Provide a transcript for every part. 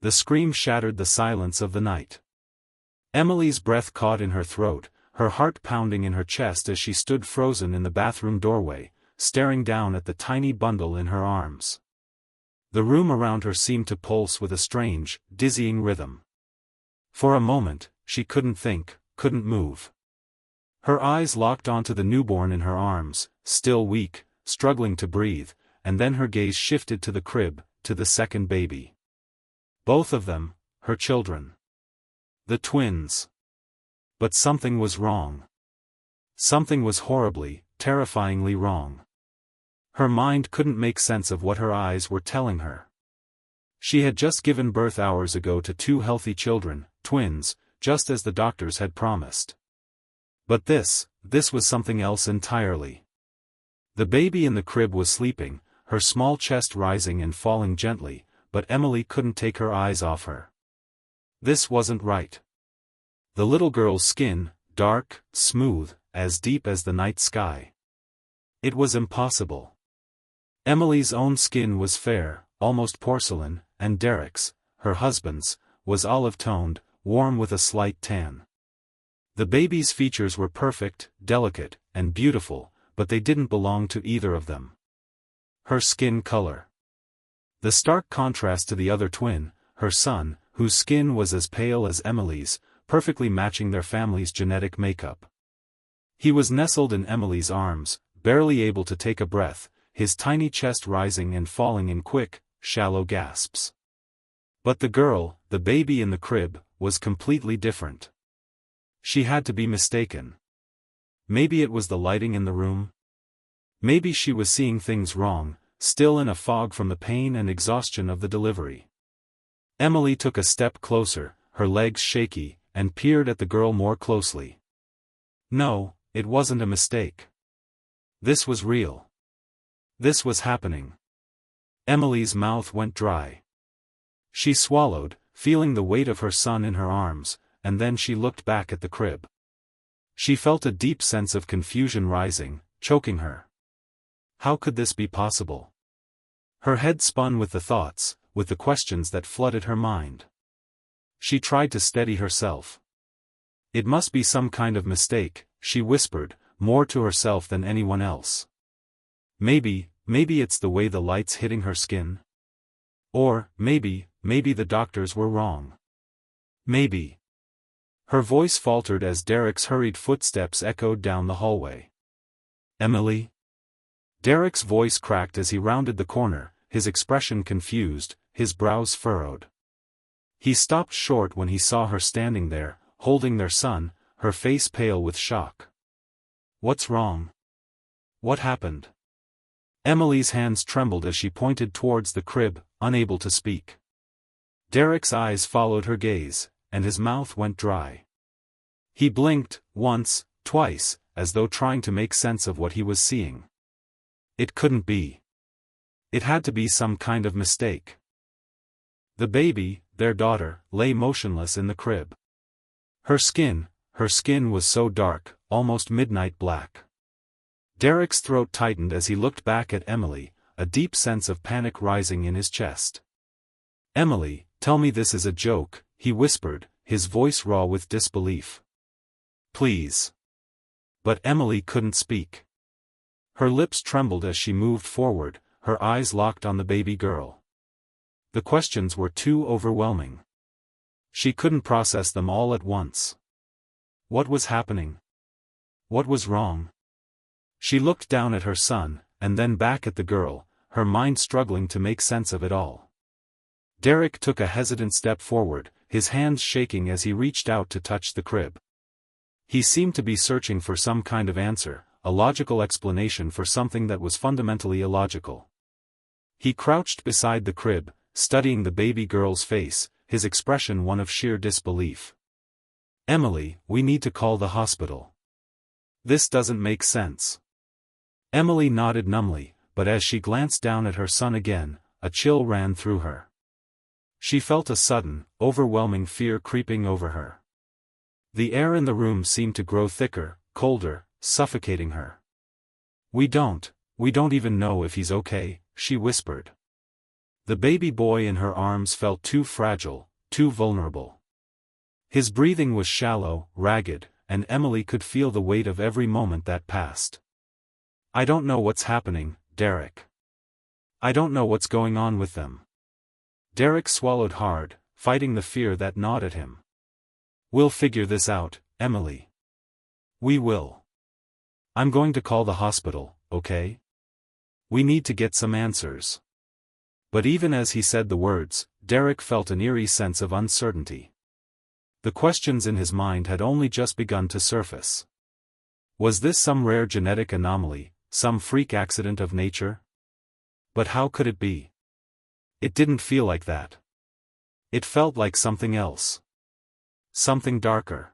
The scream shattered the silence of the night. Emily's breath caught in her throat, her heart pounding in her chest as she stood frozen in the bathroom doorway, staring down at the tiny bundle in her arms. The room around her seemed to pulse with a strange, dizzying rhythm. For a moment, she couldn't think, couldn't move. Her eyes locked onto the newborn in her arms, still weak, struggling to breathe, and then her gaze shifted to the crib, to the second baby. Both of them, her children. The twins. But something was wrong. Something was horribly, terrifyingly wrong. Her mind couldn't make sense of what her eyes were telling her. She had just given birth hours ago to 2 healthy children, twins, just as the doctors had promised. But this was something else entirely. The baby in the crib was sleeping, her small chest rising and falling gently, but Emily couldn't take her eyes off her. This wasn't right. The little girl's skin, dark, smooth, as deep as the night sky. It was impossible. Emily's own skin was fair, almost porcelain, and Derek's, her husband's, was olive-toned, warm with a slight tan. The baby's features were perfect, delicate, and beautiful, but they didn't belong to either of them. Her skin color. The stark contrast to the other twin, her son, whose skin was as pale as Emily's, perfectly matching their family's genetic makeup. He was nestled in Emily's arms, barely able to take a breath, his tiny chest rising and falling in quick, shallow gasps. But the girl, the baby in the crib, was completely different. She had to be mistaken. Maybe it was the lighting in the room. Maybe she was seeing things wrong, still in a fog from the pain and exhaustion of the delivery. Emily took a step closer, her legs shaky, and peered at the girl more closely. No, it wasn't a mistake. This was real. This was happening. Emily's mouth went dry. She swallowed, feeling the weight of her son in her arms, and then she looked back at the crib. She felt a deep sense of confusion rising, choking her. How could this be possible? Her head spun with the thoughts, with the questions that flooded her mind. She tried to steady herself. It must be some kind of mistake, she whispered, more to herself than anyone else. Maybe it's the way the light's hitting her skin. Or, maybe the doctors were wrong. Maybe. Her voice faltered as Derek's hurried footsteps echoed down the hallway. Emily? Derek's voice cracked as he rounded the corner, his expression confused, his brows furrowed. He stopped short when he saw her standing there, holding their son, her face pale with shock. What's wrong? What happened? Emily's hands trembled as she pointed towards the crib, unable to speak. Derek's eyes followed her gaze, and his mouth went dry. He blinked, once, twice, as though trying to make sense of what he was seeing. It couldn't be. It had to be some kind of mistake. The baby, their daughter, lay motionless in the crib. Her skin was so dark, almost midnight black. Derek's throat tightened as he looked back at Emily, a deep sense of panic rising in his chest. Emily, tell me this is a joke, he whispered, his voice raw with disbelief. Please. But Emily couldn't speak. Her lips trembled as she moved forward, her eyes locked on the baby girl. The questions were too overwhelming. She couldn't process them all at once. What was happening? What was wrong? She looked down at her son, and then back at the girl, her mind struggling to make sense of it all. Derek took a hesitant step forward, his hands shaking as he reached out to touch the crib. He seemed to be searching for some kind of answer, a logical explanation for something that was fundamentally illogical. He crouched beside the crib, studying the baby girl's face, his expression one of sheer disbelief. Emily, we need to call the hospital. This doesn't make sense. Emily nodded numbly, but as she glanced down at her son again, a chill ran through her. She felt a sudden, overwhelming fear creeping over her. The air in the room seemed to grow thicker, colder, suffocating her. We don't even know if he's okay, she whispered. The baby boy in her arms felt too fragile, too vulnerable. His breathing was shallow, ragged, and Emily could feel the weight of every moment that passed. "I don't know what's happening, Derek. I don't know what's going on with them." Derek swallowed hard, fighting the fear that gnawed at him. "We'll figure this out, Emily. We will. I'm going to call the hospital, okay? We need to get some answers." But even as he said the words, Derek felt an eerie sense of uncertainty. The questions in his mind had only just begun to surface. Was this some rare genetic anomaly, some freak accident of nature? But how could it be? It didn't feel like that. It felt like something else. Something darker.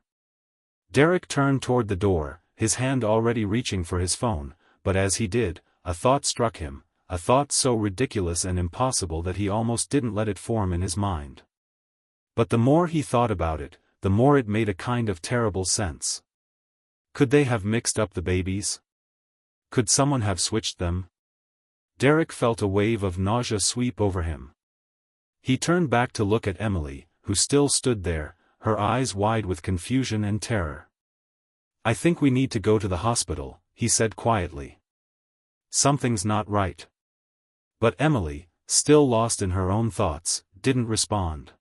Derek turned toward the door, his hand already reaching for his phone, but as he did, a thought struck him, a thought so ridiculous and impossible that he almost didn't let it form in his mind. But the more he thought about it, the more it made a kind of terrible sense. Could they have mixed up the babies? Could someone have switched them? Derek felt a wave of nausea sweep over him. He turned back to look at Emily, who still stood there, her eyes wide with confusion and terror. "I think we need to go to the hospital," he said quietly. "Something's not right." But Emily, still lost in her own thoughts, didn't respond.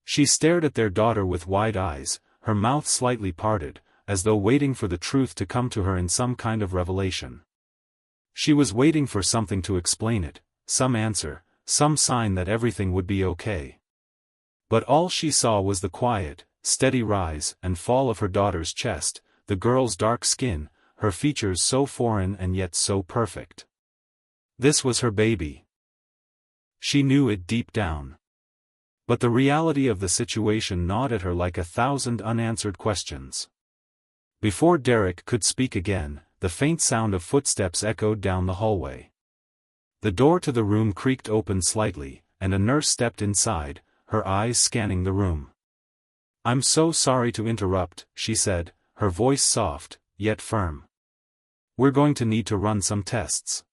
She stared at their daughter with wide eyes, her mouth slightly parted, as though waiting for the truth to come to her in some kind of revelation. She was waiting for something to explain it, some answer, some sign that everything would be okay. But all she saw was the quiet, steady rise and fall of her daughter's chest, the girl's dark skin, her features so foreign and yet so perfect. This was her baby. She knew it deep down. But the reality of the situation gnawed at her like 1,000 unanswered questions. Before Derek could speak again, the faint sound of footsteps echoed down the hallway. The door to the room creaked open slightly, and a nurse stepped inside, her eyes scanning the room. "I'm so sorry to interrupt," she said, her voice soft, yet firm. "We're going to need to run some tests.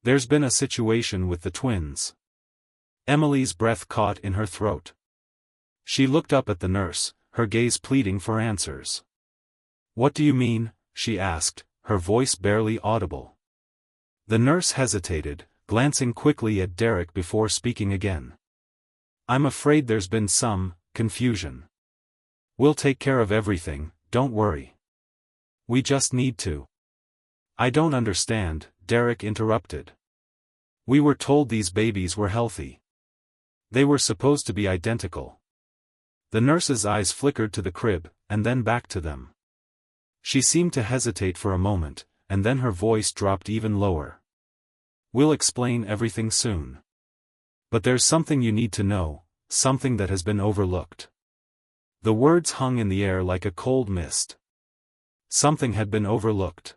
There's been a situation with the twins." Emily's breath caught in her throat. She looked up at the nurse, her gaze pleading for answers. "What do you mean?" she asked, her voice barely audible. The nurse hesitated, glancing quickly at Derek before speaking again. "I'm afraid there's been some confusion. We'll take care of everything, don't worry. We just need to." "I don't understand," Derek interrupted. "We were told these babies were healthy. They were supposed to be identical." The nurse's eyes flickered to the crib, and then back to them. She seemed to hesitate for a moment, and then her voice dropped even lower. "We'll explain everything soon. But there's something you need to know, something that has been overlooked." The words hung in the air like a cold mist. Something had been overlooked.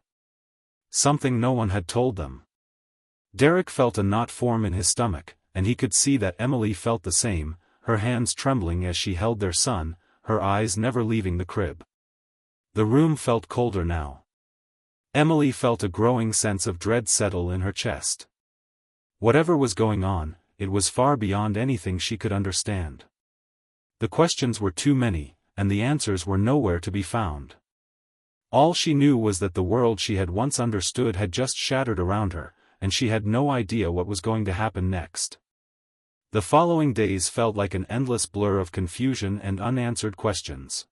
Something no one had told them. Derek felt a knot form in his stomach, and he could see that Emily felt the same, her hands trembling as she held their son, her eyes never leaving the crib. The room felt colder now. Emily felt a growing sense of dread settle in her chest. Whatever was going on, it was far beyond anything she could understand. The questions were too many, and the answers were nowhere to be found. All she knew was that the world she had once understood had just shattered around her, and she had no idea what was going to happen next. The following days felt like an endless blur of confusion and unanswered questions.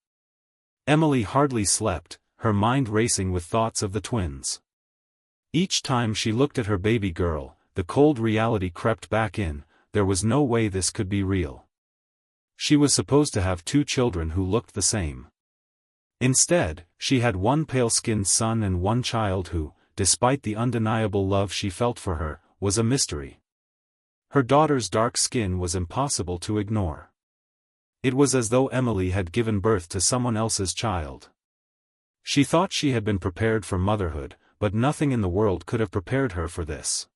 Emily hardly slept, her mind racing with thoughts of the twins. Each time she looked at her baby girl, the cold reality crept back in, there was no way this could be real. She was supposed to have 2 children who looked the same. Instead, she had one pale-skinned son and one child who, despite the undeniable love she felt for her, was a mystery. Her daughter's dark skin was impossible to ignore. It was as though Emily had given birth to someone else's child. She thought she had been prepared for motherhood, but nothing in the world could have prepared her for this.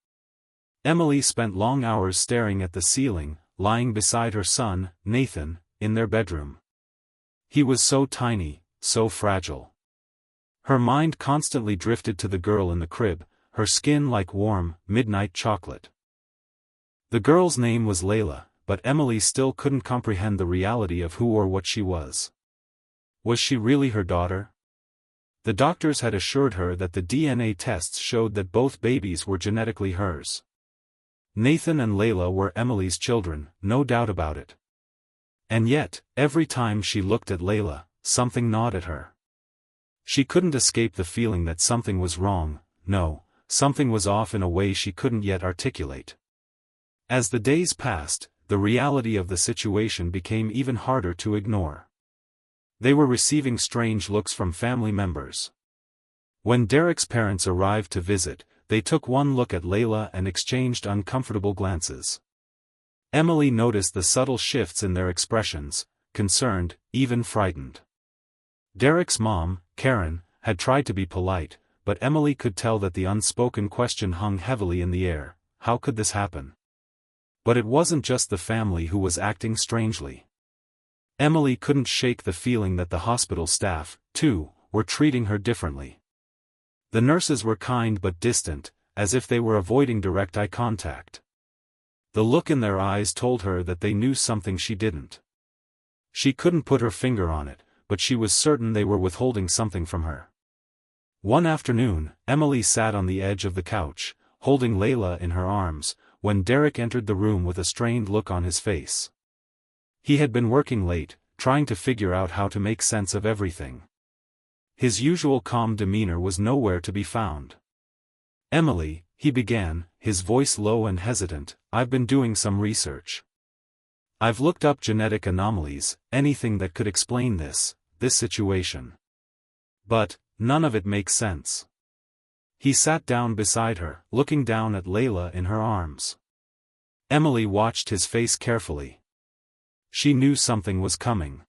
Emily spent long hours staring at the ceiling, lying beside her son, Nathan, in their bedroom. He was so tiny, so fragile. Her mind constantly drifted to the girl in the crib, her skin like warm, midnight chocolate. The girl's name was Layla, but Emily still couldn't comprehend the reality of who or what she was. Was she really her daughter? The doctors had assured her that the DNA tests showed that both babies were genetically hers. Nathan and Layla were Emily's children, no doubt about it. And yet, every time she looked at Layla, something gnawed at her. She couldn't escape the feeling that something was wrong, no, something was off in a way she couldn't yet articulate. As the days passed, the reality of the situation became even harder to ignore. They were receiving strange looks from family members. When Derek's parents arrived to visit, they took one look at Layla and exchanged uncomfortable glances. Emily noticed the subtle shifts in their expressions, concerned, even frightened. Derek's mom, Karen, had tried to be polite, but Emily could tell that the unspoken question hung heavily in the air: how could this happen? But it wasn't just the family who was acting strangely. Emily couldn't shake the feeling that the hospital staff, too, were treating her differently. The nurses were kind but distant, as if they were avoiding direct eye contact. The look in their eyes told her that they knew something she didn't. She couldn't put her finger on it, but she was certain they were withholding something from her. One afternoon, Emily sat on the edge of the couch, holding Layla in her arms, when Derek entered the room with a strained look on his face. He had been working late, trying to figure out how to make sense of everything. His usual calm demeanor was nowhere to be found. "Emily," he began, his voice low and hesitant, "I've been doing some research. I've looked up genetic anomalies, anything that could explain this situation. But, none of it makes sense." He sat down beside her, looking down at Layla in her arms. Emily watched his face carefully. She knew something was coming.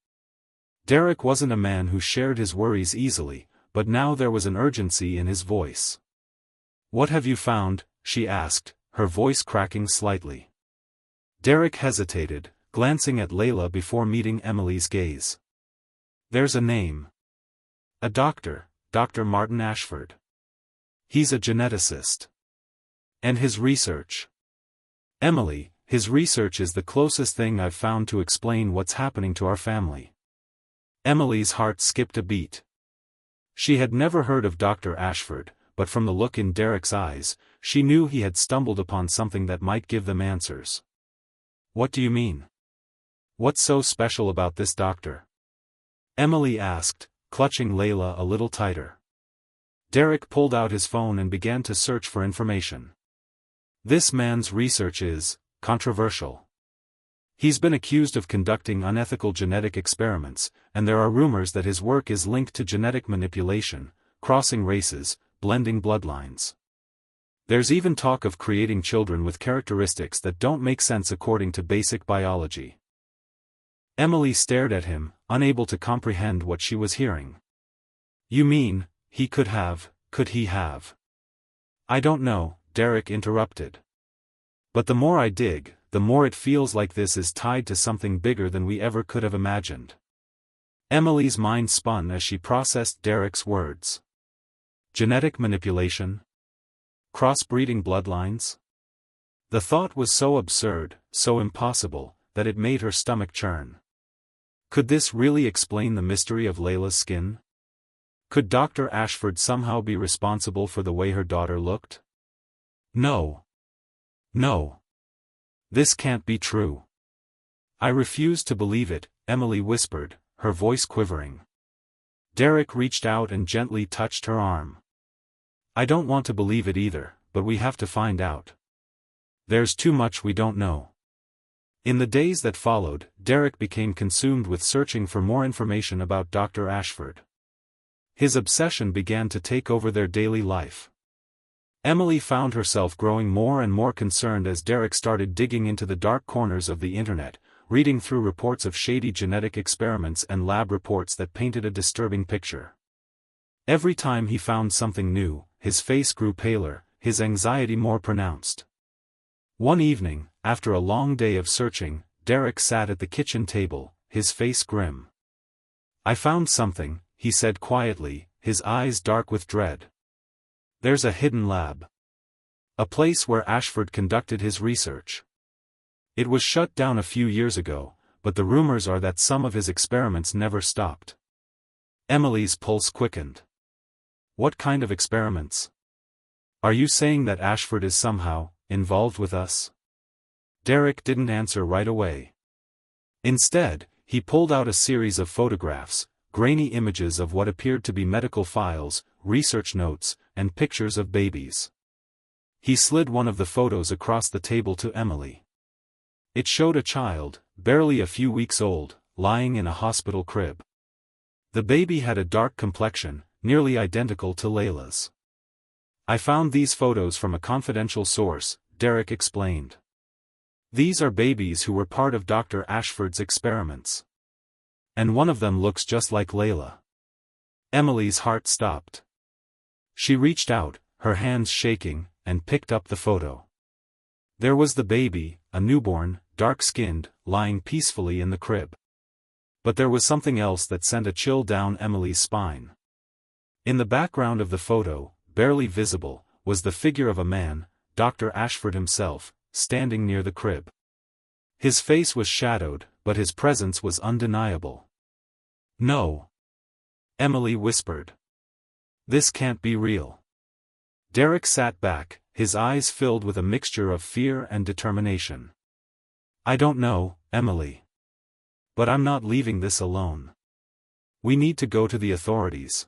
Derek wasn't a man who shared his worries easily, but now there was an urgency in his voice. "What have you found?" she asked, her voice cracking slightly. Derek hesitated, glancing at Layla before meeting Emily's gaze. "There's a name. A doctor, Dr. Martin Ashford. He's a geneticist. And his research. Emily, his research is the closest thing I've found to explain what's happening to our family." Emily's heart skipped a beat. She had never heard of Dr. Ashford, but from the look in Derek's eyes, she knew he had stumbled upon something that might give them answers. "What do you mean? What's so special about this doctor?" Emily asked, clutching Layla a little tighter. Derek pulled out his phone and began to search for information. "This man's research is controversial. He's been accused of conducting unethical genetic experiments, and there are rumors that his work is linked to genetic manipulation, crossing races, blending bloodlines. There's even talk of creating children with characteristics that don't make sense according to basic biology." Emily stared at him, unable to comprehend what she was hearing. "You mean, could he have?" "I don't know," Derek interrupted. "But the more I dig, the more it feels like this is tied to something bigger than we ever could have imagined." Emily's mind spun as she processed Derek's words. Genetic manipulation? Crossbreeding bloodlines? The thought was so absurd, so impossible, that it made her stomach churn. Could this really explain the mystery of Layla's skin? Could Dr. Ashford somehow be responsible for the way her daughter looked? No. No. This can't be true. "I refuse to believe it," Emily whispered, her voice quivering. Derek reached out and gently touched her arm. "I don't want to believe it either, but we have to find out. There's too much we don't know." In the days that followed, Derek became consumed with searching for more information about Dr. Ashford. His obsession began to take over their daily life. Emily found herself growing more and more concerned as Derek started digging into the dark corners of the internet, reading through reports of shady genetic experiments and lab reports that painted a disturbing picture. Every time he found something new, his face grew paler, his anxiety more pronounced. One evening, after a long day of searching, Derek sat at the kitchen table, his face grim. "I found something," he said quietly, his eyes dark with dread. "There's a hidden lab. A place where Ashford conducted his research. It was shut down a few years ago, but the rumors are that some of his experiments never stopped. Emily's pulse quickened. What kind of experiments? Are you saying that Ashford is somehow involved with us? Derek didn't answer right away. Instead, he pulled out a series of photographs, grainy images of what appeared to be medical files, research notes, and pictures of babies. He slid one of the photos across the table to Emily. It showed a child, barely a few weeks old, lying in a hospital crib. The baby had a dark complexion, nearly identical to Layla's. I found these photos from a confidential source, Derek explained. These are babies who were part of Dr. Ashford's experiments. And one of them looks just like Layla. Emily's heart stopped. She reached out, her hands shaking, and picked up the photo. There was the baby, a newborn, dark-skinned, lying peacefully in the crib. But there was something else that sent a chill down Emily's spine. In the background of the photo, barely visible, was the figure of a man, Dr. Ashford himself, standing near the crib. His face was shadowed, but his presence was undeniable. No. Emily whispered. This can't be real. Derek sat back, his eyes filled with a mixture of fear and determination. I don't know, Emily. But I'm not leaving this alone. We need to go to the authorities.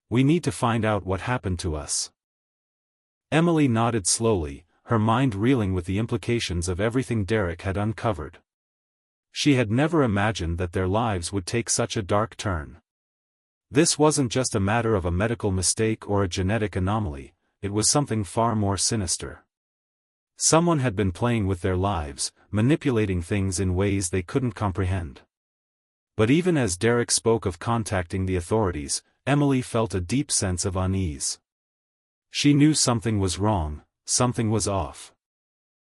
We need to find out what happened to us. Emily nodded slowly, her mind reeling with the implications of everything Derek had uncovered. She had never imagined that their lives would take such a dark turn. This wasn't just a matter of a medical mistake or a genetic anomaly, it was something far more sinister. Someone had been playing with their lives, manipulating things in ways they couldn't comprehend. But even as Derek spoke of contacting the authorities, Emily felt a deep sense of unease. She knew something was wrong, something was off.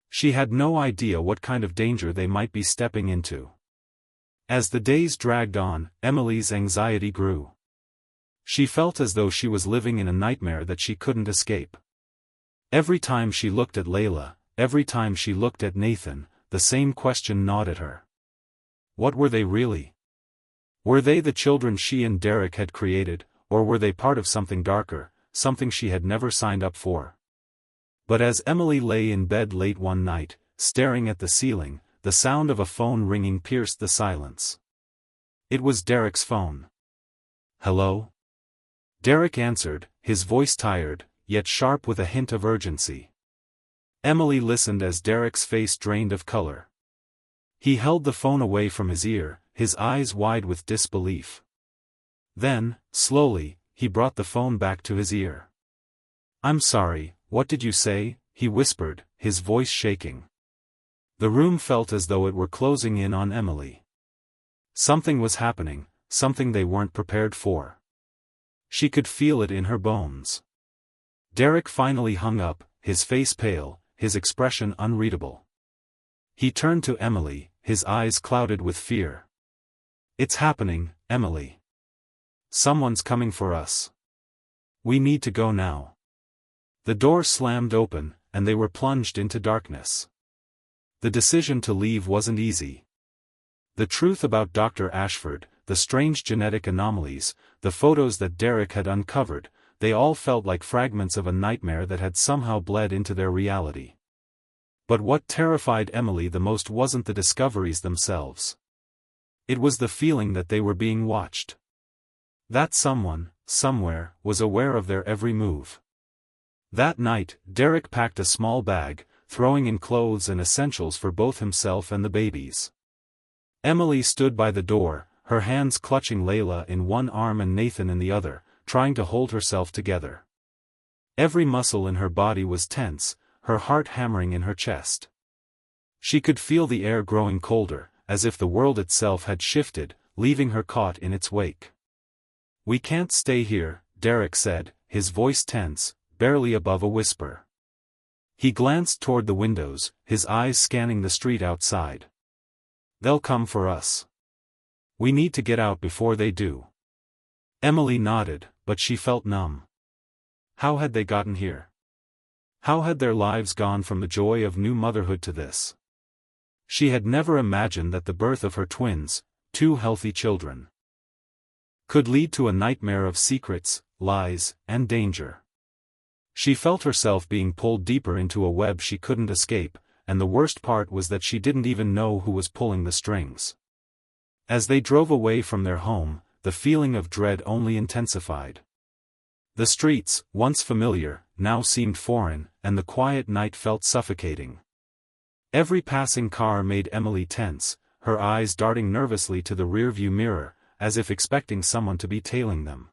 She had no idea what kind of danger they might be stepping into. As the days dragged on, Emily's anxiety grew. She felt as though she was living in a nightmare that she couldn't escape. Every time she looked at Layla, every time she looked at Nathan, the same question gnawed at her. What were they really? Were they the children she and Derek had created, or were they part of something darker, something she had never signed up for? But as Emily lay in bed late one night, staring at the ceiling, the sound of a phone ringing pierced the silence. It was Derek's phone. Hello? Derek answered, his voice tired, yet sharp with a hint of urgency. Emily listened as Derek's face drained of color. He held the phone away from his ear, his eyes wide with disbelief. Then, slowly, he brought the phone back to his ear. I'm sorry, what did you say? He whispered, his voice shaking. The room felt as though it were closing in on Emily. Something was happening, something they weren't prepared for. She could feel it in her bones. Derek finally hung up, his face pale, his expression unreadable. He turned to Emily, his eyes clouded with fear. It's happening, Emily. Someone's coming for us. We need to go now. The door slammed open, and they were plunged into darkness. The decision to leave wasn't easy. The truth about Dr. Ashford, the strange genetic anomalies, the photos that Derek had uncovered, they all felt like fragments of a nightmare that had somehow bled into their reality. But what terrified Emily the most wasn't the discoveries themselves. It was the feeling that they were being watched. That someone, somewhere, was aware of their every move. That night, Derek packed a small bag, throwing in clothes and essentials for both himself and the babies. Emily stood by the door, her hands clutching Layla in one arm and Nathan in the other, trying to hold herself together. Every muscle in her body was tense, her heart hammering in her chest. She could feel the air growing colder, as if the world itself had shifted, leaving her caught in its wake. We can't stay here, Derek said, his voice tense, barely above a whisper. He glanced toward the windows, his eyes scanning the street outside. They'll come for us. We need to get out before they do. Emily nodded, but she felt numb. How had they gotten here? How had their lives gone from the joy of new motherhood to this? She had never imagined that the birth of her twins, two healthy children, could lead to a nightmare of secrets, lies, and danger. She felt herself being pulled deeper into a web she couldn't escape, and the worst part was that she didn't even know who was pulling the strings. As they drove away from their home, the feeling of dread only intensified. The streets, once familiar, now seemed foreign, and the quiet night felt suffocating. Every passing car made Emily tense, her eyes darting nervously to the rearview mirror, as if expecting someone to be tailing them.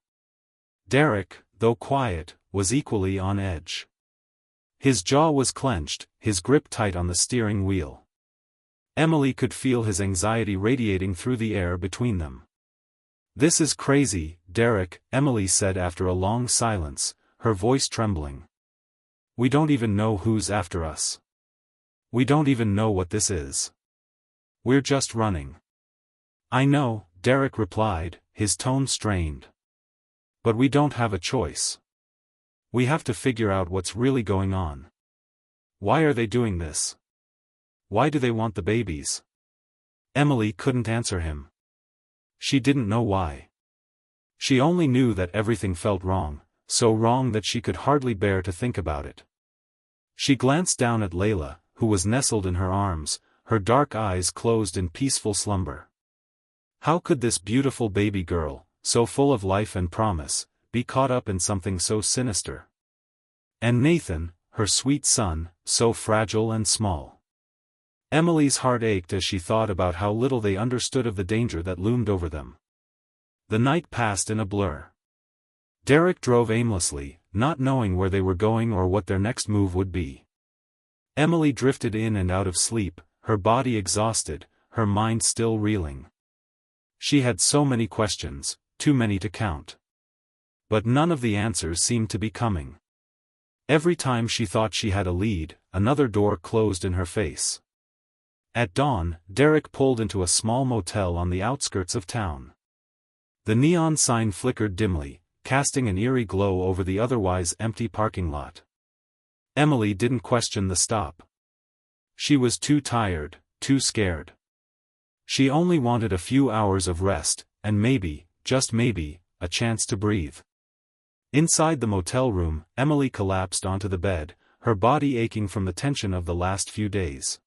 Derek, though quiet, was equally on edge. His jaw was clenched, his grip tight on the steering wheel. Emily could feel his anxiety radiating through the air between them. "This is crazy, Derek," Emily said after a long silence, her voice trembling. "We don't even know who's after us. We don't even know what this is. We're just running." "I know," Derek replied, his tone strained. "But we don't have a choice. We have to figure out what's really going on. Why are they doing this? Why do they want the babies?" Emily couldn't answer him. She didn't know why. She only knew that everything felt wrong, so wrong that she could hardly bear to think about it. She glanced down at Layla, who was nestled in her arms, her dark eyes closed in peaceful slumber. How could this beautiful baby girl, so full of life and promise, be caught up in something so sinister? And Nathan, her sweet son, so fragile and small. Emily's heart ached as she thought about how little they understood of the danger that loomed over them. The night passed in a blur. Derek drove aimlessly, not knowing where they were going or what their next move would be. Emily drifted in and out of sleep, her body exhausted, her mind still reeling. She had so many questions, too many to count. But none of the answers seemed to be coming. Every time she thought she had a lead, another door closed in her face. At dawn, Derek pulled into a small motel on the outskirts of town. The neon sign flickered dimly, casting an eerie glow over the otherwise empty parking lot. Emily didn't question the stop. She was too tired, too scared. She only wanted a few hours of rest, and maybe, just maybe, a chance to breathe. Inside the motel room, Emily collapsed onto the bed, her body aching from the tension of the last few days.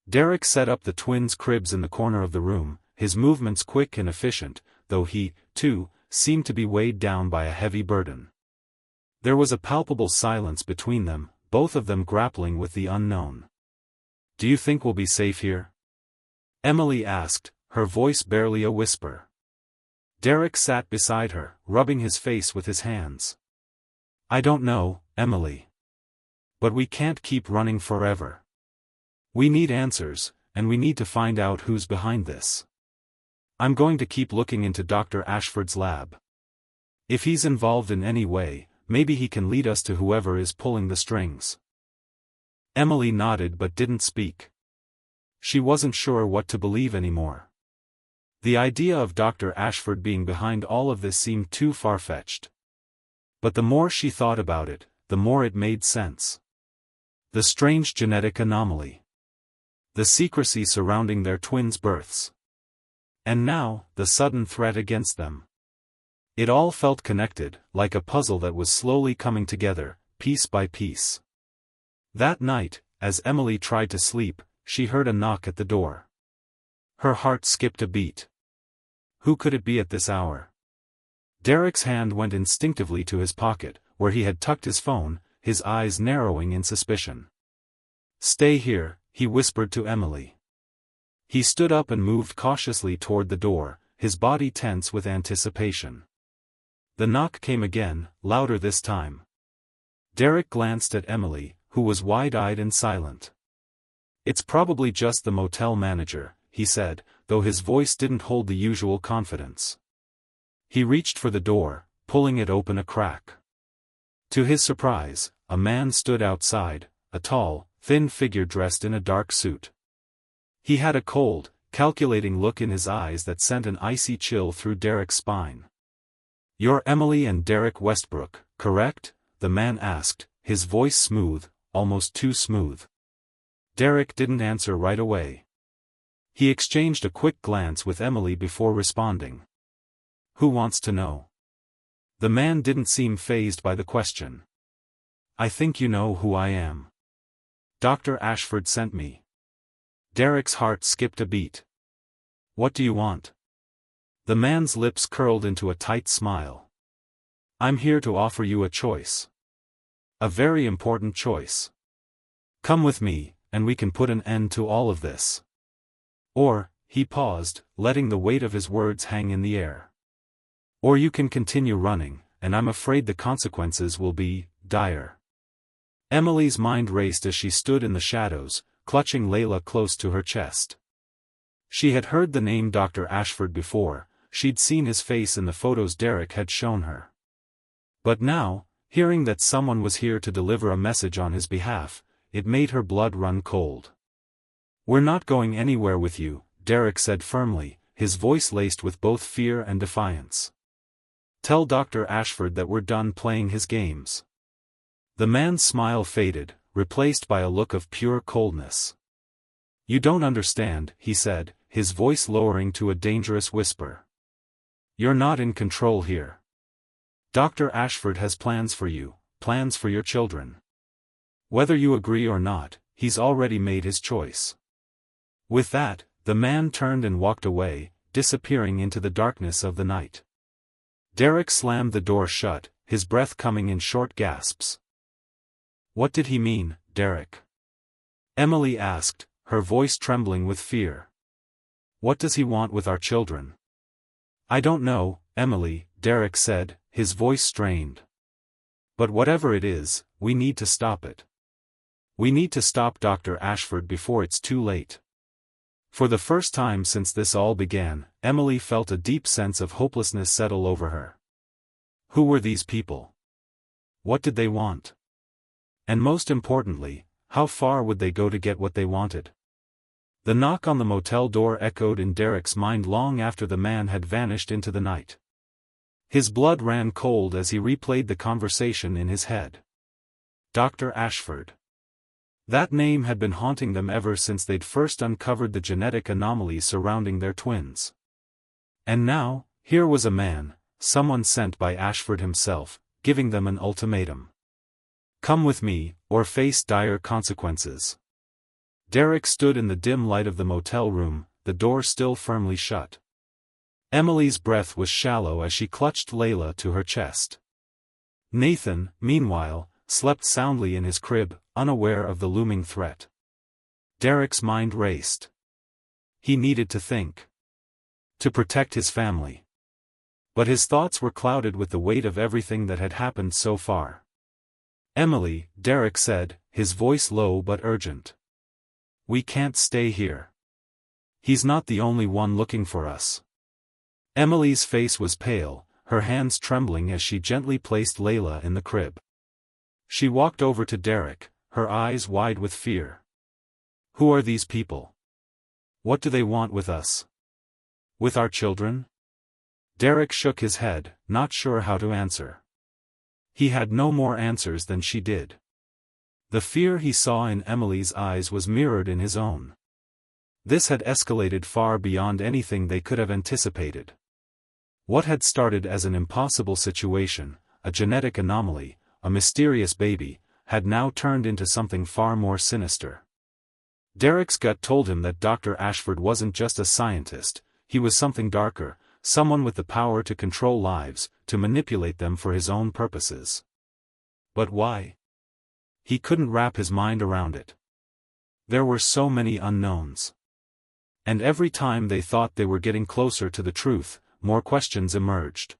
Derek set up the twins' cribs in the corner of the room, his movements quick and efficient, though he, too, seemed to be weighed down by a heavy burden. There was a palpable silence between them, both of them grappling with the unknown. "Do you think we'll be safe here?" Emily asked, her voice barely a whisper. Derek sat beside her, rubbing his face with his hands. "I don't know, Emily. But we can't keep running forever. We need answers, and we need to find out who's behind this. I'm going to keep looking into Dr. Ashford's lab. If he's involved in any way, maybe he can lead us to whoever is pulling the strings." Emily nodded but didn't speak. She wasn't sure what to believe anymore. The idea of Dr. Ashford being behind all of this seemed too far-fetched. But the more she thought about it, the more it made sense. The strange genetic anomaly. The secrecy surrounding their twins' births. And now, the sudden threat against them. It all felt connected, like a puzzle that was slowly coming together, piece by piece. That night, as Emily tried to sleep, she heard a knock at the door. Her heart skipped a beat. Who could it be at this hour? Derek's hand went instinctively to his pocket, where he had tucked his phone, his eyes narrowing in suspicion. "Stay here," he whispered to Emily. He stood up and moved cautiously toward the door, his body tense with anticipation. The knock came again, louder this time. Derek glanced at Emily, who was wide-eyed and silent. "It's probably just the motel manager," he said, though his voice didn't hold the usual confidence. He reached for the door, pulling it open a crack. To his surprise, a man stood outside, a tall, thin figure dressed in a dark suit. He had a cold, calculating look in his eyes that sent an icy chill through Derek's spine. "You're Emily and Derek Westbrook, correct?" the man asked, his voice smooth, almost too smooth. Derek didn't answer right away. He exchanged a quick glance with Emily before responding. Who wants to know? The man didn't seem fazed by the question. I think you know who I am. Dr. Ashford sent me. Derek's heart skipped a beat. What do you want? The man's lips curled into a tight smile. I'm here to offer you a choice. A very important choice. Come with me, and we can put an end to all of this. Or, he paused, letting the weight of his words hang in the air. Or you can continue running, and I'm afraid the consequences will be dire. Emily's mind raced as she stood in the shadows, clutching Layla close to her chest. She had heard the name Dr. Ashford before, she'd seen his face in the photos Derek had shown her. But now, hearing that someone was here to deliver a message on his behalf, it made her blood run cold. We're not going anywhere with you, Derek said firmly, his voice laced with both fear and defiance. Tell Dr. Ashford that we're done playing his games. The man's smile faded, replaced by a look of pure coldness. You don't understand, he said, his voice lowering to a dangerous whisper. You're not in control here. Dr. Ashford has plans for you, plans for your children. Whether you agree or not, he's already made his choice. With that, the man turned and walked away, disappearing into the darkness of the night. Derek slammed the door shut, his breath coming in short gasps. What did he mean, Derek? Emily asked, her voice trembling with fear. What does he want with our children? I don't know, Emily, Derek said, his voice strained. But whatever it is, we need to stop it. We need to stop Dr. Ashford before it's too late. For the first time since this all began, Emily felt a deep sense of hopelessness settle over her. Who were these people? What did they want? And most importantly, how far would they go to get what they wanted? The knock on the motel door echoed in Derek's mind long after the man had vanished into the night. His blood ran cold as he replayed the conversation in his head. Dr. Ashford. That name had been haunting them ever since they'd first uncovered the genetic anomalies surrounding their twins. And now, here was a man, someone sent by Ashford himself, giving them an ultimatum. Come with me, or face dire consequences. Derek stood in the dim light of the motel room, the door still firmly shut. Emily's breath was shallow as she clutched Layla to her chest. Nathan, meanwhile, slept soundly in his crib, unaware of the looming threat. Derek's mind raced. He needed to think. To protect his family. But his thoughts were clouded with the weight of everything that had happened so far. Emily, Derek said, his voice low but urgent. We can't stay here. He's not the only one looking for us. Emily's face was pale, her hands trembling as she gently placed Layla in the crib. She walked over to Derek, her eyes wide with fear. Who are these people? What do they want with us? With our children? Derek shook his head, not sure how to answer. He had no more answers than she did. The fear he saw in Emily's eyes was mirrored in his own. This had escalated far beyond anything they could have anticipated. What had started as an impossible situation, a genetic anomaly, a mysterious baby, had now turned into something far more sinister. Derek's gut told him that Dr. Ashford wasn't just a scientist, he was something darker, someone with the power to control lives, to manipulate them for his own purposes. But why? He couldn't wrap his mind around it. There were so many unknowns. And every time they thought they were getting closer to the truth, more questions emerged.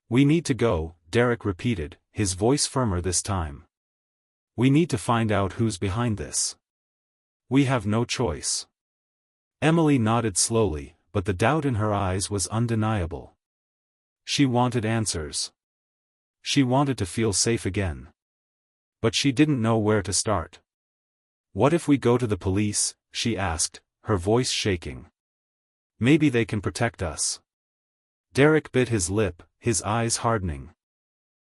We need to go, Derek repeated, his voice firmer this time. We need to find out who's behind this. We have no choice. Emily nodded slowly, but the doubt in her eyes was undeniable. She wanted answers. She wanted to feel safe again. But she didn't know where to start. What if we go to the police? She asked, her voice shaking. Maybe they can protect us. Derek bit his lip, his eyes hardening.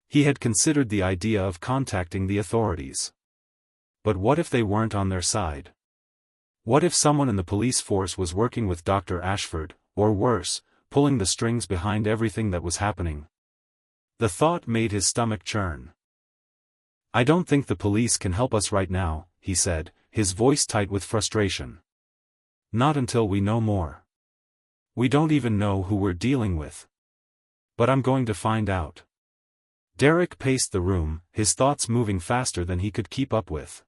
He had considered the idea of contacting the authorities. But what if they weren't on their side? What if someone in the police force was working with Dr. Ashford, or worse, pulling the strings behind everything that was happening? The thought made his stomach churn. "I don't think the police can help us right now," he said, his voice tight with frustration. "Not until we know more. We don't even know who we're dealing with. But I'm going to find out." Derek paced the room, his thoughts moving faster than he could keep up with.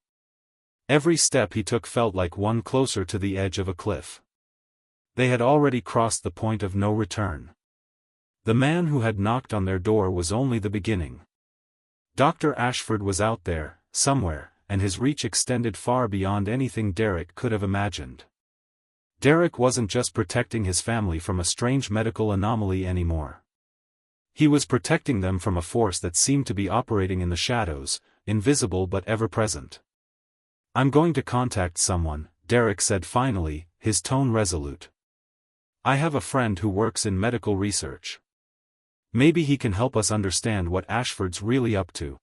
Every step he took felt like one closer to the edge of a cliff. They had already crossed the point of no return. The man who had knocked on their door was only the beginning. Dr. Ashford was out there, somewhere, and his reach extended far beyond anything Derek could have imagined. Derek wasn't just protecting his family from a strange medical anomaly anymore. He was protecting them from a force that seemed to be operating in the shadows, invisible but ever-present. "I'm going to contact someone," Derek said finally, his tone resolute. "I have a friend who works in medical research. Maybe he can help us understand what Ashford's really up to."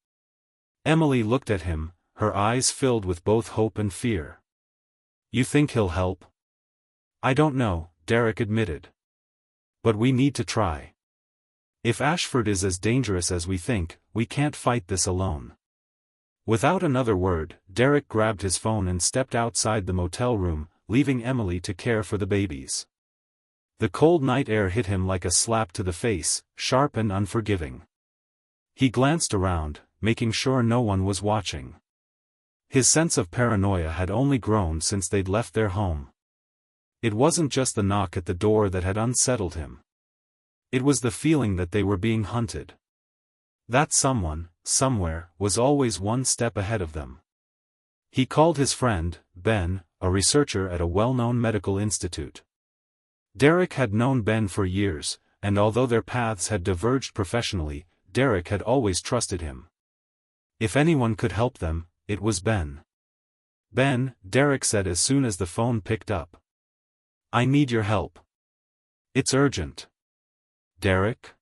Emily looked at him, her eyes filled with both hope and fear. "You think he'll help?" "I don't know," Derek admitted. "But we need to try. If Ashford is as dangerous as we think, we can't fight this alone." Without another word, Derek grabbed his phone and stepped outside the motel room, leaving Emily to care for the babies. The cold night air hit him like a slap to the face, sharp and unforgiving. He glanced around, making sure no one was watching. His sense of paranoia had only grown since they'd left their home. It wasn't just the knock at the door that had unsettled him. It was the feeling that they were being hunted. That someone, somewhere, was always one step ahead of them. He called his friend, Ben, a researcher at a well-known medical institute. Derek had known Ben for years, and although their paths had diverged professionally, Derek had always trusted him. If anyone could help them, it was Ben. "Ben," Derek said as soon as the phone picked up. "I need your help. It's urgent." "Derek?"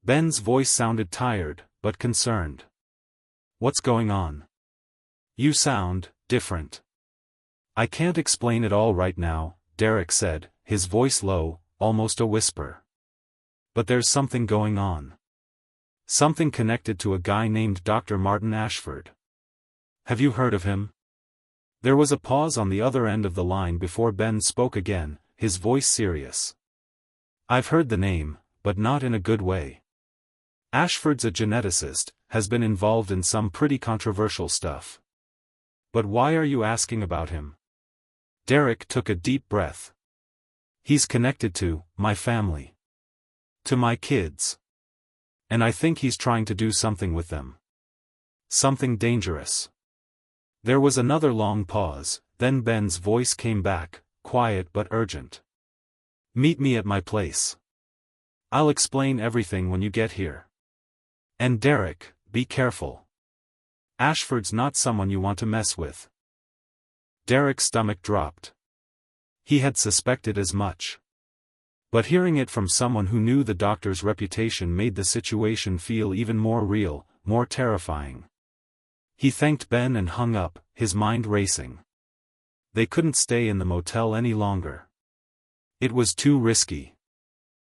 Ben's voice sounded tired, but concerned. "What's going on? You sound different." "I can't explain it all right now," Derek said, his voice low, almost a whisper. "But there's something going on. Something connected to a guy named Dr. Martin Ashford. Have you heard of him?" There was a pause on the other end of the line before Ben spoke again, his voice serious. "I've heard the name, but not in a good way. Ashford's a geneticist, has been involved in some pretty controversial stuff. But why are you asking about him?" Derek took a deep breath. "He's connected to my family. To my kids. And I think he's trying to do something with them. Something dangerous." There was another long pause, then Ben's voice came back, quiet but urgent. "Meet me at my place. I'll explain everything when you get here. And Derek, be careful. Ashford's not someone you want to mess with." Derek's stomach dropped. He had suspected as much. But hearing it from someone who knew the doctor's reputation made the situation feel even more real, more terrifying. He thanked Ben and hung up, his mind racing. They couldn't stay in the motel any longer. It was too risky.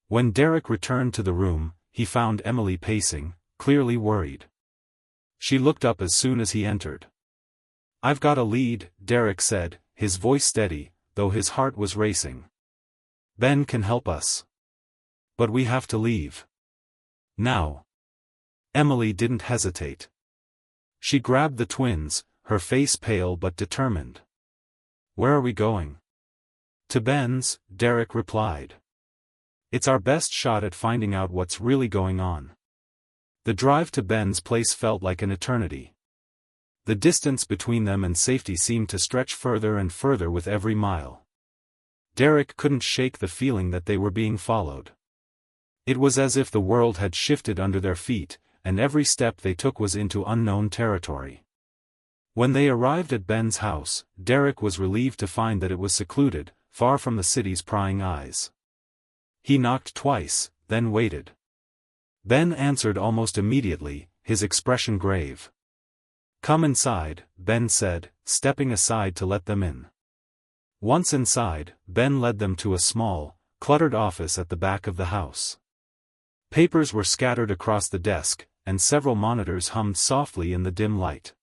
When Derek returned to the room, he found Emily pacing, clearly worried. She looked up as soon as he entered. "I've got a lead," Derek said, his voice steady, though his heart was racing. "Ben can help us. But we have to leave. Now." Emily didn't hesitate. She grabbed the twins, her face pale but determined. "Where are we going?" "To Ben's," Derek replied. "It's our best shot at finding out what's really going on." The drive to Ben's place felt like an eternity. The distance between them and safety seemed to stretch further and further with every mile. Derek couldn't shake the feeling that they were being followed. It was as if the world had shifted under their feet, and every step they took was into unknown territory. When they arrived at Ben's house, Derek was relieved to find that it was secluded, far from the city's prying eyes. He knocked twice, then waited. Ben answered almost immediately, his expression grave. "Come inside," Ben said, stepping aside to let them in. Once inside, Ben led them to a small, cluttered office at the back of the house. Papers were scattered across the desk, and several monitors hummed softly in the dim light.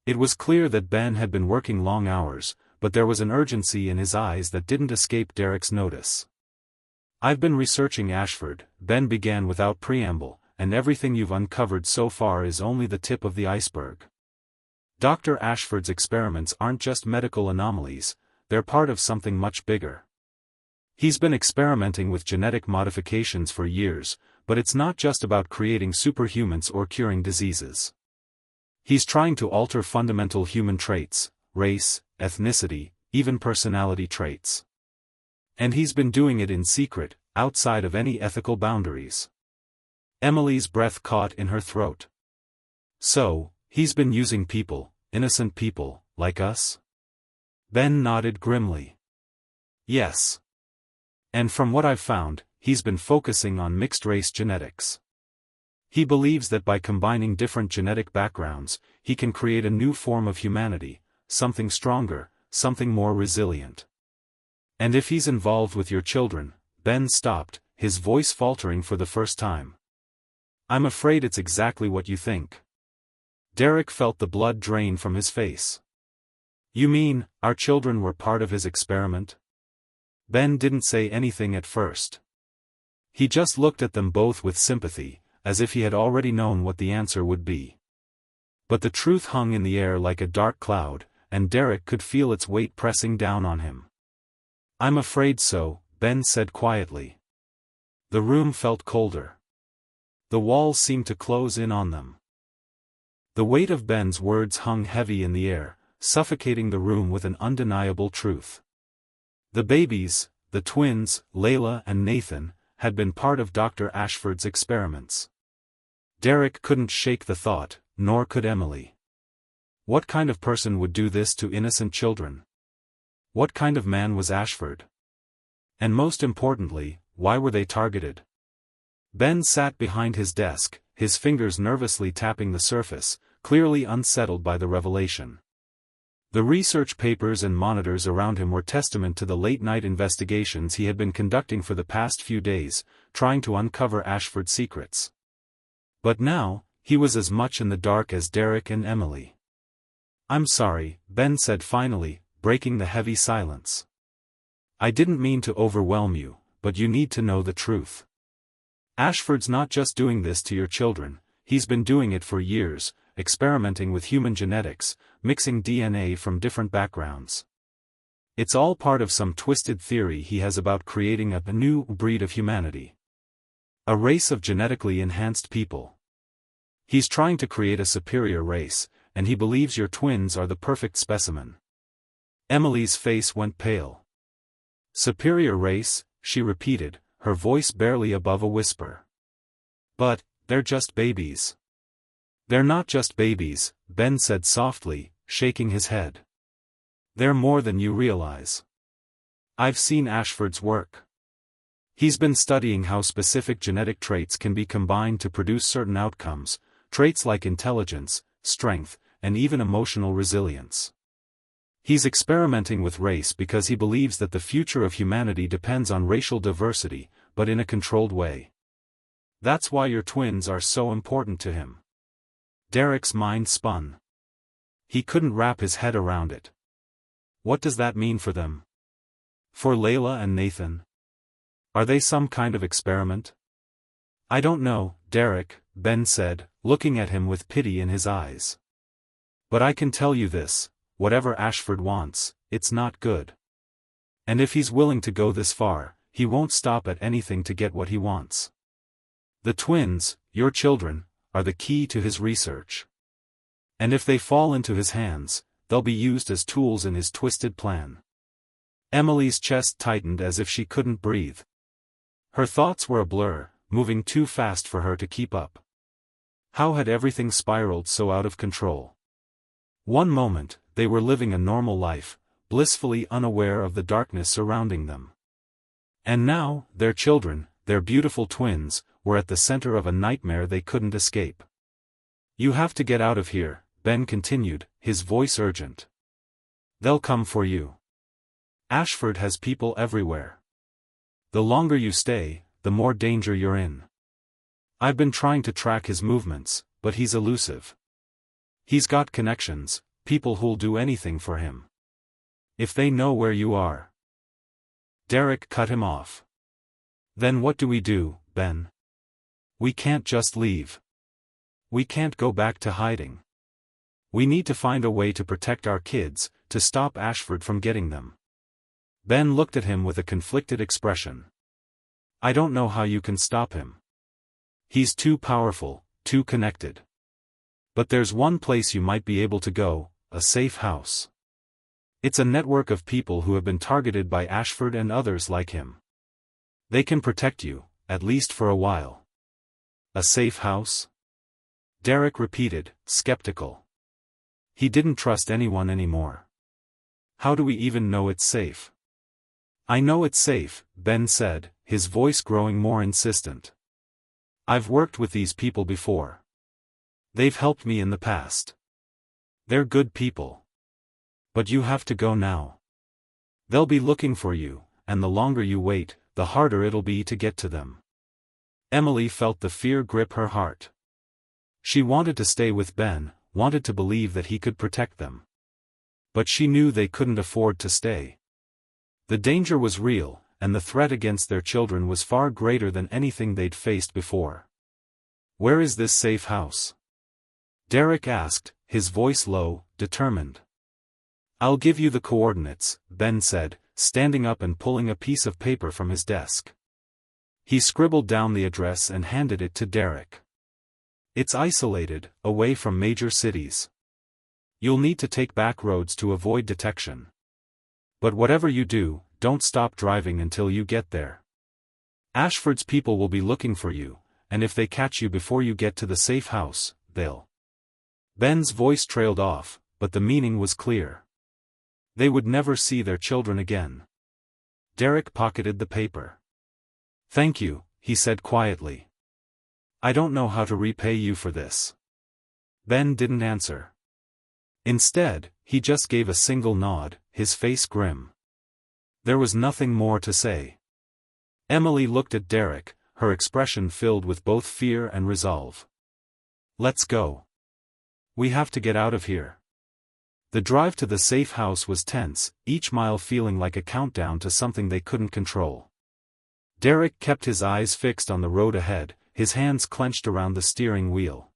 It was clear that Ben had been working long hours, but there was an urgency in his eyes that didn't escape Derek's notice. "I've been researching Ashford," Ben began without preamble, "and everything you've uncovered so far is only the tip of the iceberg. Dr. Ashford's experiments aren't just medical anomalies, they're part of something much bigger. He's been experimenting with genetic modifications for years, but it's not just about creating superhumans or curing diseases. He's trying to alter fundamental human traits, race, ethnicity, even personality traits. And he's been doing it in secret, outside of any ethical boundaries." Emily's breath caught in her throat. "So, he's been using people, innocent people, like us?" Ben nodded grimly. "Yes. And from what I've found, he's been focusing on mixed-race genetics. He believes that by combining different genetic backgrounds, he can create a new form of humanity, something stronger, something more resilient. And if he's involved with your children," Ben stopped, his voice faltering for the first time. "I'm afraid it's exactly what you think." Derek felt the blood drain from his face. "You mean, our children were part of his experiment?" Ben didn't say anything at first. He just looked at them both with sympathy, as if he had already known what the answer would be. But the truth hung in the air like a dark cloud, and Derek could feel its weight pressing down on him. "I'm afraid so," Ben said quietly. The room felt colder. The walls seemed to close in on them. The weight of Ben's words hung heavy in the air, suffocating the room with an undeniable truth. The babies, the twins, Layla and Nathan, had been part of Dr. Ashford's experiments. Derek couldn't shake the thought, nor could Emily. What kind of person would do this to innocent children? What kind of man was Ashford? And most importantly, why were they targeted? Ben sat behind his desk, his fingers nervously tapping the surface, clearly unsettled by the revelation. The research papers and monitors around him were testament to the late-night investigations he had been conducting for the past few days, trying to uncover Ashford's secrets. But now, he was as much in the dark as Derek and Emily. "I'm sorry," Ben said finally, breaking the heavy silence. "I didn't mean to overwhelm you, but you need to know the truth. Ashford's not just doing this to your children, he's been doing it for years, experimenting with human genetics, mixing DNA from different backgrounds. It's all part of some twisted theory he has about creating a new breed of humanity. A race of genetically enhanced people. He's trying to create a superior race, and he believes your twins are the perfect specimen." Emily's face went pale. "Superior race," she repeated, her voice barely above a whisper. "But, they're just babies." "They're not just babies," Ben said softly, shaking his head. "They're more than you realize. I've seen Ashford's work. He's been studying how specific genetic traits can be combined to produce certain outcomes, traits like intelligence, strength, and even emotional resilience. He's experimenting with race because he believes that the future of humanity depends on racial diversity, but in a controlled way. That's why your twins are so important to him." Derek's mind spun. He couldn't wrap his head around it. What does that mean for them? For Layla and Nathan? Are they some kind of experiment? "I don't know, Derek," Ben said, looking at him with pity in his eyes. "But I can tell you this, whatever Ashford wants, it's not good. And if he's willing to go this far, he won't stop at anything to get what he wants. The twins, your children, are the key to his research. And if they fall into his hands, they'll be used as tools in his twisted plan." Emily's chest tightened as if she couldn't breathe. Her thoughts were a blur, moving too fast for her to keep up. How had everything spiraled so out of control? One moment, they were living a normal life, blissfully unaware of the darkness surrounding them. And now, their children, their beautiful twins, were at the center of a nightmare they couldn't escape. "You have to get out of here," Ben continued, his voice urgent. "They'll come for you. Ashford has people everywhere. The longer you stay, the more danger you're in. I've been trying to track his movements, but he's elusive. He's got connections, people who'll do anything for him. If they know where you are. Derek cut him off. Then what do we do, Ben? We can't just leave. We can't go back to hiding. We need to find a way to protect our kids, to stop Ashford from getting them. Ben looked at him with a conflicted expression. I don't know how you can stop him. He's too powerful, too connected. But there's one place you might be able to go, a safe house. It's a network of people who have been targeted by Ashford and others like him. They can protect you, at least for a while. A safe house? Derek repeated, skeptical. He didn't trust anyone anymore. How do we even know it's safe? I know it's safe, Ben said, his voice growing more insistent. I've worked with these people before. They've helped me in the past. They're good people. But you have to go now. They'll be looking for you, and the longer you wait, the harder it'll be to get to them. Emily felt the fear grip her heart. She wanted to stay with Ben, wanted to believe that he could protect them. But she knew they couldn't afford to stay. The danger was real, and the threat against their children was far greater than anything they'd faced before. Where is this safe house? Derek asked, his voice low, determined. I'll give you the coordinates, Ben said, standing up and pulling a piece of paper from his desk. He scribbled down the address and handed it to Derek. It's isolated, away from major cities. You'll need to take back roads to avoid detection. But whatever you do, don't stop driving until you get there. Ashford's people will be looking for you, and if they catch you before you get to the safe house, they'll... Ben's voice trailed off, but the meaning was clear. They would never see their children again. Derek pocketed the paper. Thank you, he said quietly. I don't know how to repay you for this. Ben didn't answer. Instead, he just gave a single nod, his face grim. There was nothing more to say. Emily looked at Derek, her expression filled with both fear and resolve. Let's go. We have to get out of here. The drive to the safe house was tense, each mile feeling like a countdown to something they couldn't control. Derek kept his eyes fixed on the road ahead, his hands clenched around the steering wheel.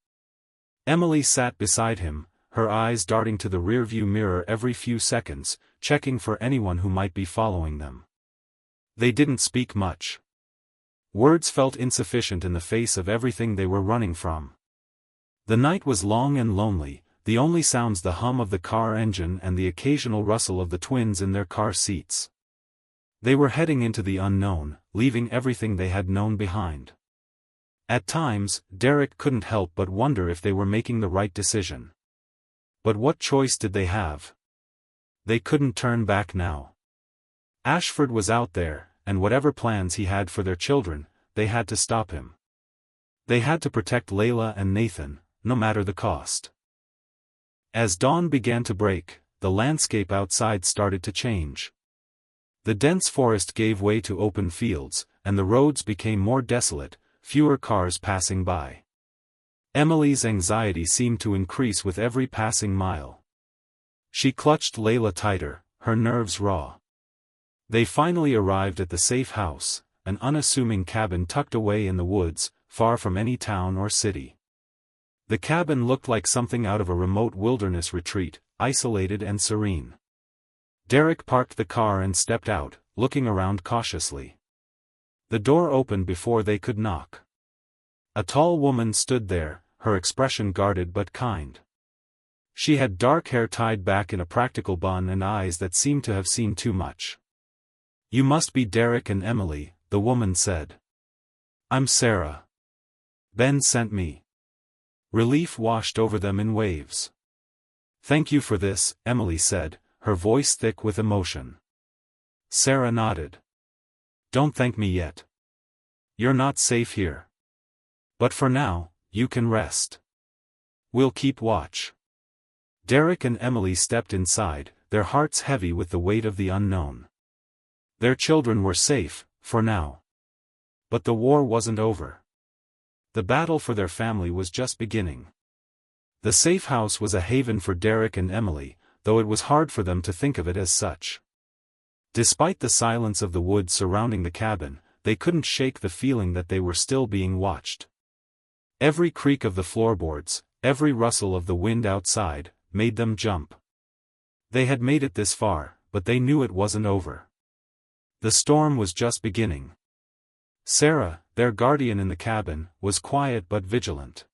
Emily sat beside him, her eyes darting to the rearview mirror every few seconds, checking for anyone who might be following them. They didn't speak much. Words felt insufficient in the face of everything they were running from. The night was long and lonely, the only sounds the hum of the car engine and the occasional rustle of the twins in their car seats. They were heading into the unknown, leaving everything they had known behind. At times, Derek couldn't help but wonder if they were making the right decision. But what choice did they have? They couldn't turn back now. Ashford was out there, and whatever plans he had for their children, they had to stop him. They had to protect Layla and Nathan, no matter the cost. As dawn began to break, the landscape outside started to change. The dense forest gave way to open fields, and the roads became more desolate, fewer cars passing by. Emily's anxiety seemed to increase with every passing mile. She clutched Layla tighter, her nerves raw. They finally arrived at the safe house, an unassuming cabin tucked away in the woods, far from any town or city. The cabin looked like something out of a remote wilderness retreat, isolated and serene. Derek parked the car and stepped out, looking around cautiously. The door opened before they could knock. A tall woman stood there, her expression guarded but kind. She had dark hair tied back in a practical bun and eyes that seemed to have seen too much. You must be Derek and Emily, the woman said. I'm Sarah. Ben sent me. Relief washed over them in waves. Thank you for this, Emily said, her voice thick with emotion. Sarah nodded. Don't thank me yet. You're not safe here. But for now, you can rest. We'll keep watch. Derek and Emily stepped inside, their hearts heavy with the weight of the unknown. Their children were safe, for now. But the war wasn't over. The battle for their family was just beginning. The safe house was a haven for Derek and Emily, though it was hard for them to think of it as such. Despite the silence of the woods surrounding the cabin, they couldn't shake the feeling that they were still being watched. Every creak of the floorboards, every rustle of the wind outside, made them jump. They had made it this far, but they knew it wasn't over. The storm was just beginning. Sarah, their guardian in the cabin, was quiet but vigilant.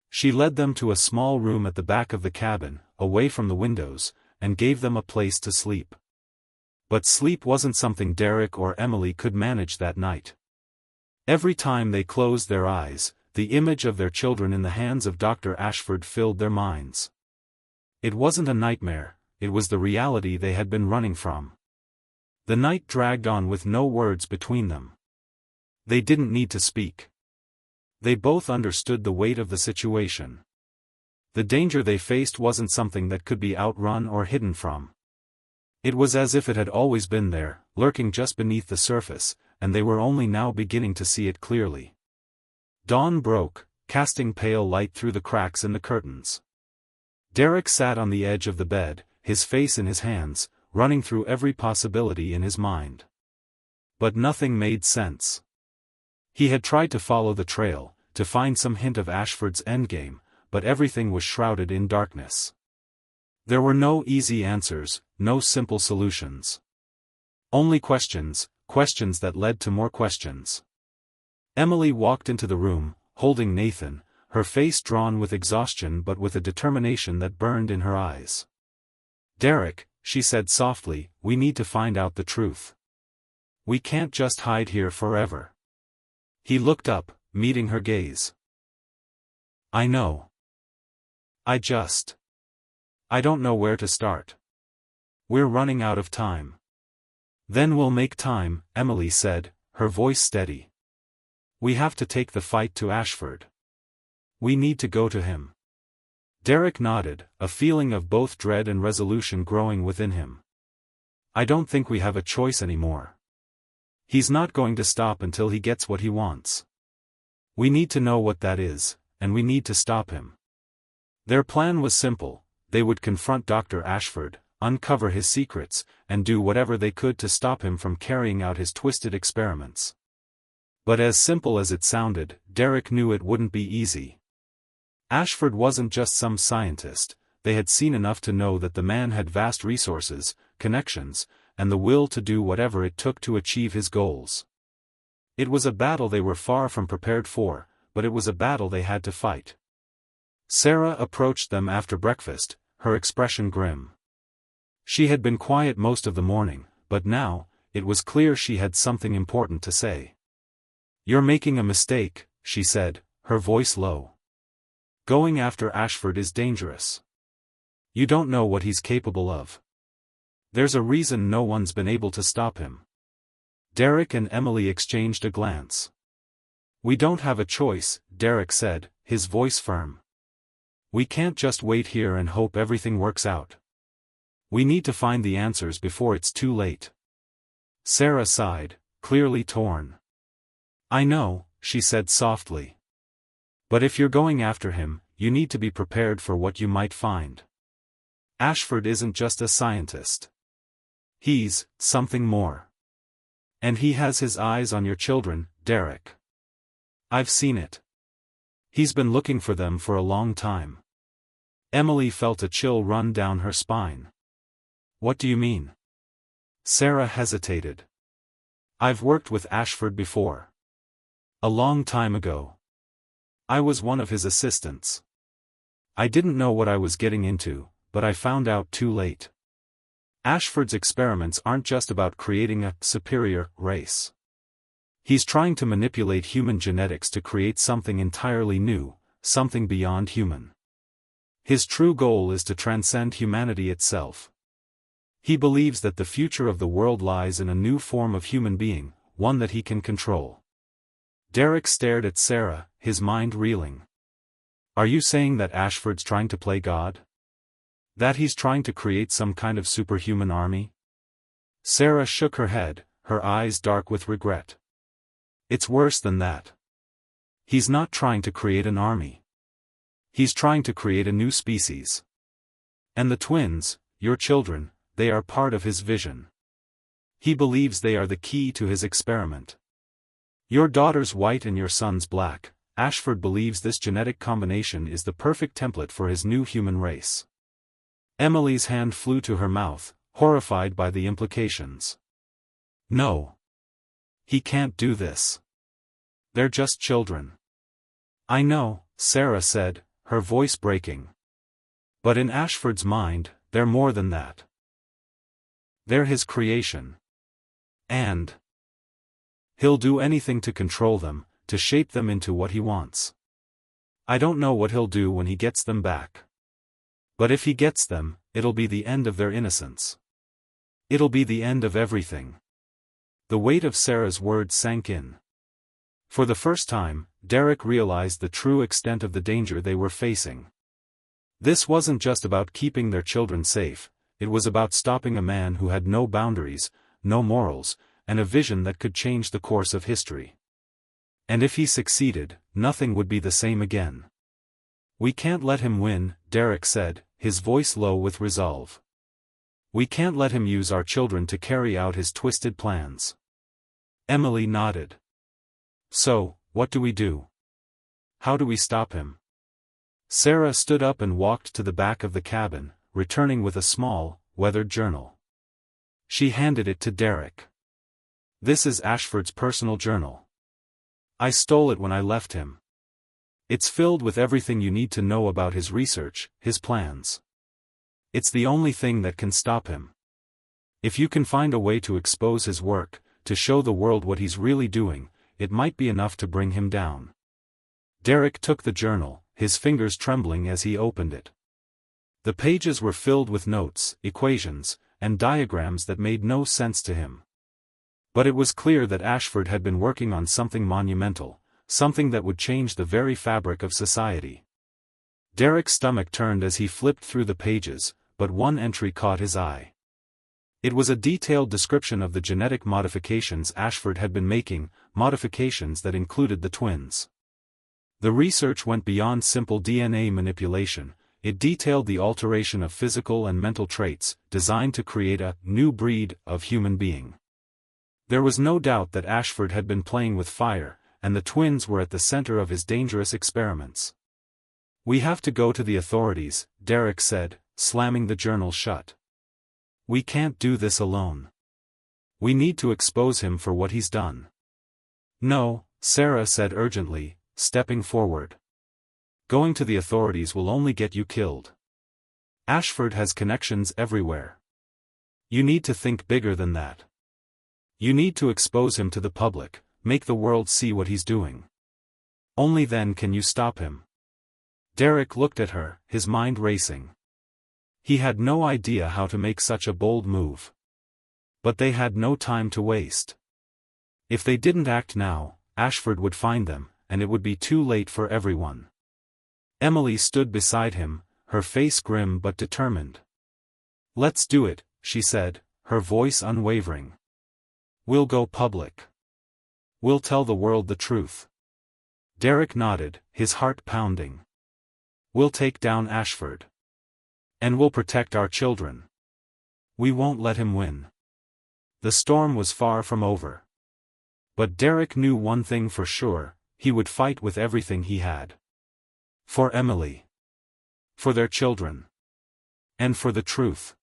She led them to a small room at the back of the cabin, away from the windows, and gave them a place to sleep. But sleep wasn't something Derek or Emily could manage that night. Every time they closed their eyes, the image of their children in the hands of Dr. Ashford filled their minds. It wasn't a nightmare, it was the reality they had been running from. The night dragged on with no words between them. They didn't need to speak. They both understood the weight of the situation. The danger they faced wasn't something that could be outrun or hidden from. It was as if it had always been there, lurking just beneath the surface, and they were only now beginning to see it clearly. Dawn broke, casting pale light through the cracks in the curtains. Derek sat on the edge of the bed, his face in his hands, running through every possibility in his mind. But nothing made sense. He had tried to follow the trail, to find some hint of Ashford's endgame, but everything was shrouded in darkness. There were no easy answers, no simple solutions. Only questions, questions that led to more questions. Emily walked into the room, holding Nathan, her face drawn with exhaustion but with a determination that burned in her eyes. "Derek," she said softly, "we need to find out the truth. We can't just hide here forever." He looked up, meeting her gaze. "I know. I don't know where to start. We're running out of time." "Then we'll make time," Emily said, her voice steady. "We have to take the fight to Ashford. We need to go to him." Derek nodded, a feeling of both dread and resolution growing within him. "I don't think we have a choice anymore. He's not going to stop until he gets what he wants. We need to know what that is, and we need to stop him." Their plan was simple: they would confront Dr. Ashford, uncover his secrets, and do whatever they could to stop him from carrying out his twisted experiments. But as simple as it sounded, Derek knew it wouldn't be easy. Ashford wasn't just some scientist. They had seen enough to know that the man had vast resources, connections, and the will to do whatever it took to achieve his goals. It was a battle they were far from prepared for, but it was a battle they had to fight. Sarah approached them after breakfast, her expression grim. She had been quiet most of the morning, but now, it was clear she had something important to say. "You're making a mistake," she said, her voice low. "Going after Ashford is dangerous. You don't know what he's capable of. There's a reason no one's been able to stop him." Derek and Emily exchanged a glance. "We don't have a choice," Derek said, his voice firm. "We can't just wait here and hope everything works out. We need to find the answers before it's too late." Sarah sighed, clearly torn. "I know," she said softly. "But if you're going after him, you need to be prepared for what you might find. Ashford isn't just a scientist. He's something more. And he has his eyes on your children, Derek. I've seen it. He's been looking for them for a long time." Emily felt a chill run down her spine. "What do you mean?" Sarah hesitated. "I've worked with Ashford before. A long time ago. I was one of his assistants. I didn't know what I was getting into, but I found out too late. Ashford's experiments aren't just about creating a superior race. He's trying to manipulate human genetics to create something entirely new, something beyond human. His true goal is to transcend humanity itself. He believes that the future of the world lies in a new form of human being, one that he can control." Derek stared at Sarah, his mind reeling. "Are you saying that Ashford's trying to play God? That he's trying to create some kind of superhuman army?" Sarah shook her head, her eyes dark with regret. It's worse than that. He's not trying to create an army. He's trying to create a new species. And the twins, your children, they are part of his vision. He believes they are the key to his experiment. Your daughter's white and your son's black. Ashford believes this genetic combination is the perfect template for his new human race. Emily's hand flew to her mouth, horrified by the implications. No. He can't do this. They're just children. I know, Sarah said, her voice breaking. But in Ashford's mind, they're more than that. They're his creation. And he'll do anything to control them, to shape them into what he wants. I don't know what he'll do when he gets them back. But if he gets them, it'll be the end of their innocence. It'll be the end of everything. The weight of Sarah's words sank in. For the first time, Derek realized the true extent of the danger they were facing. This wasn't just about keeping their children safe, it was about stopping a man who had no boundaries, no morals, and a vision that could change the course of history. And if he succeeded, nothing would be the same again. We can't let him win, Derek said, his voice low with resolve. We can't let him use our children to carry out his twisted plans. Emily nodded. So, what do we do? How do we stop him? Sarah stood up and walked to the back of the cabin, returning with a small, weathered journal. She handed it to Derek. This is Ashford's personal journal. I stole it when I left him. It's filled with everything you need to know about his research, his plans. It's the only thing that can stop him. If you can find a way to expose his work, to show the world what he's really doing, it might be enough to bring him down. Derek took the journal, his fingers trembling as he opened it. The pages were filled with notes, equations, and diagrams that made no sense to him. But it was clear that Ashford had been working on something monumental, something that would change the very fabric of society. Derek's stomach turned as he flipped through the pages, but one entry caught his eye. It was a detailed description of the genetic modifications Ashford had been making, modifications that included the twins. The research went beyond simple DNA manipulation, it detailed the alteration of physical and mental traits, designed to create a new breed of human being. There was no doubt that Ashford had been playing with fire, and the twins were at the center of his dangerous experiments. We have to go to the authorities, Derek said, slamming the journal shut. We can't do this alone. We need to expose him for what he's done. No, Sarah said urgently, stepping forward. Going to the authorities will only get you killed. Ashford has connections everywhere. You need to think bigger than that. You need to expose him to the public, make the world see what he's doing. Only then can you stop him. Derek looked at her, his mind racing. He had no idea how to make such a bold move. But they had no time to waste. If they didn't act now, Ashford would find them, and it would be too late for everyone. Emily stood beside him, her face grim but determined. Let's do it, she said, her voice unwavering. We'll go public. We'll tell the world the truth. Derek nodded, his heart pounding. We'll take down Ashford. And we'll protect our children. We won't let him win. The storm was far from over. But Derek knew one thing for sure, he would fight with everything he had. For Emily. For their children. And for the truth.